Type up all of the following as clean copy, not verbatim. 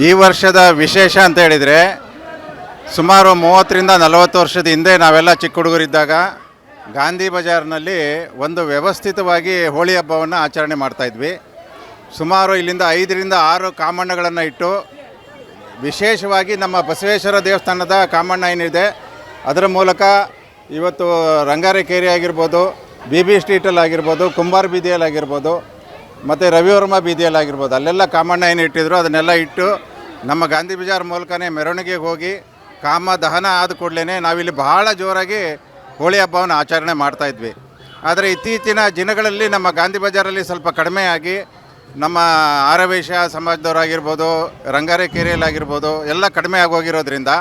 ಈ ವರ್ಷದ ವಿಶೇಷ ಅಂತ ಹೇಳಿದರೆ, ಸುಮಾರು 30ರಿಂದ 40 ವರ್ಷದ ಹಿಂದೆ ನಾವೆಲ್ಲ ಚಿಕ್ಕ ಹುಡುಗರಿದ್ದಾಗ ಗಾಂಧಿ ಬಜಾರ್ನಲ್ಲಿ ಒಂದು ವ್ಯವಸ್ಥಿತವಾಗಿ ಹೋಳಿ ಹಬ್ಬವನ್ನು ಆಚರಣೆ ಮಾಡ್ತಾಯಿದ್ವಿ. ಸುಮಾರು ಇಲ್ಲಿಂದ 5ರಿಂದ 6 ಕಾಮಣ್ಣಗಳನ್ನು ಇಟ್ಟು ವಿಶೇಷವಾಗಿ ನಮ್ಮ ಬಸವೇಶ್ವರ ದೇವಸ್ಥಾನದ ಕಾಮಣ್ಣ ಏನಿದೆ ಅದರ ಮೂಲಕ ಇವತ್ತು ರಂಗಾರೆಕೇರಿ ಆಗಿರ್ಬೋದು, ಬಿ ಬಿ ಸ್ಟ್ರೀಟಲ್ಲಿ ಆಗಿರ್ಬೋದು, ಕುಂಬಾರ ಬೀದಿಯಲ್ಲಿ ಆಗಿರ್ಬೋದು, ಮತ್ತು ರವಿವರ್ಮ ಬೀದಿಯಲ್ಲಿ ಆಗಿರ್ಬೋದು, ಅಲ್ಲೆಲ್ಲ ಕಾಮಣ್ಣ ಏನು ಇಟ್ಟಿದ್ರು ಅದನ್ನೆಲ್ಲ ಇಟ್ಟು ನಮ್ಮ ಗಾಂಧಿ ಬಜಾರ್ ಮೂಲಕನೇ ಮೆರವಣಿಗೆಗೆ ಹೋಗಿ ಕಾಮ ದಹನ ಆದ ಕೂಡಲೇ ನಾವಿಲ್ಲಿ ಬಹಳ ಜೋರಾಗಿ ಹೋಳಿ ಹಬ್ಬವನ್ನು ಆಚರಣೆ ಮಾಡ್ತಾಯಿದ್ವಿ. ಆದರೆ ಇತ್ತೀಚಿನ ದಿನಗಳಲ್ಲಿ ನಮ್ಮ ಗಾಂಧಿ ಬಜಾರಲ್ಲಿ ಸ್ವಲ್ಪ ಕಡಿಮೆಯಾಗಿ ನಮ್ಮ ಆರ್ಯವೈಶ್ಯ ಸಮಾಜದವರಾಗಿರ್ಬೋದು, ರಂಗಾರೆಕೇರಿಯಲ್ಲಾಗಿರ್ಬೋದು ಎಲ್ಲ ಕಡಿಮೆ ಆಗೋಗಿರೋದ್ರಿಂದ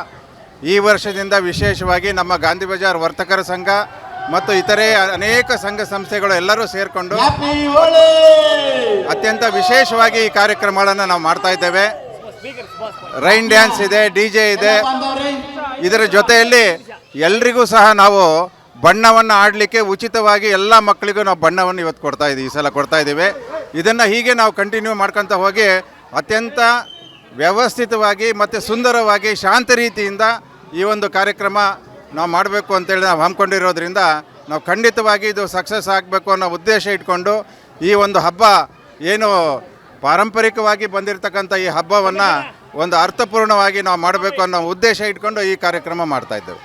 ಈ ವರ್ಷದಿಂದ ವಿಶೇಷವಾಗಿ ನಮ್ಮ ಗಾಂಧಿ ಬಜಾರ್ ವರ್ತಕರ ಸಂಘ ಮತ್ತು ಇತರೆ ಅನೇಕ ಸಂಘ ಸಂಸ್ಥೆಗಳು ಎಲ್ಲರೂ ಸೇರಿಕೊಂಡು ಅತ್ಯಂತ ವಿಶೇಷವಾಗಿ ಈ ಕಾರ್ಯಕ್ರಮಗಳನ್ನು ನಾವು ಮಾಡ್ತಾ ಇದ್ದೇವೆ. ರೈನ್ ಡ್ಯಾನ್ಸ್ ಇದೆ, DJ ಇದೆ. ಇದರ ಜೊತೆಯಲ್ಲಿ ಎಲ್ರಿಗೂ ಸಹ ನಾವು ಬಣ್ಣವನ್ನು ಆಡಲಿಕ್ಕೆ ಉಚಿತವಾಗಿ ಎಲ್ಲ ಮಕ್ಕಳಿಗೂ ನಾವು ಬಣ್ಣವನ್ನು ಇವತ್ತು ಈ ಸಲ ಕೊಡ್ತಾ ಇದ್ದೀವಿ. ಇದನ್ನು ಹೀಗೆ ನಾವು ಕಂಟಿನ್ಯೂ ಮಾಡ್ಕೊತ ಹೋಗಿ ಅತ್ಯಂತ ವ್ಯವಸ್ಥಿತವಾಗಿ ಮತ್ತು ಸುಂದರವಾಗಿ ಶಾಂತ ರೀತಿಯಿಂದ ಈ ಒಂದು ಕಾರ್ಯಕ್ರಮ ನಾವು ಮಾಡಬೇಕು ಅಂತೇಳಿ ನಾವು ಹಮ್ಮಿಕೊಂಡಿರೋದ್ರಿಂದ ನಾವು ಖಂಡಿತವಾಗಿ ಇದು ಸಕ್ಸಸ್ ಆಗಬೇಕು ಅನ್ನೋ ಉದ್ದೇಶ ಇಟ್ಕೊಂಡು ಈ ಒಂದು ಹಬ್ಬ ಏನು ಪಾರಂಪರಿಕವಾಗಿ ಬಂದಿರತಕ್ಕಂಥ ಈ ಹಬ್ಬವನ್ನು ಒಂದು ಅರ್ಥಪೂರ್ಣವಾಗಿ ನಾವು ಮಾಡಬೇಕು ಅನ್ನೋ ಉದ್ದೇಶ ಇಟ್ಕೊಂಡು ಈ ಕಾರ್ಯಕ್ರಮ ಮಾಡ್ತಾಯಿದ್ದೇವೆ.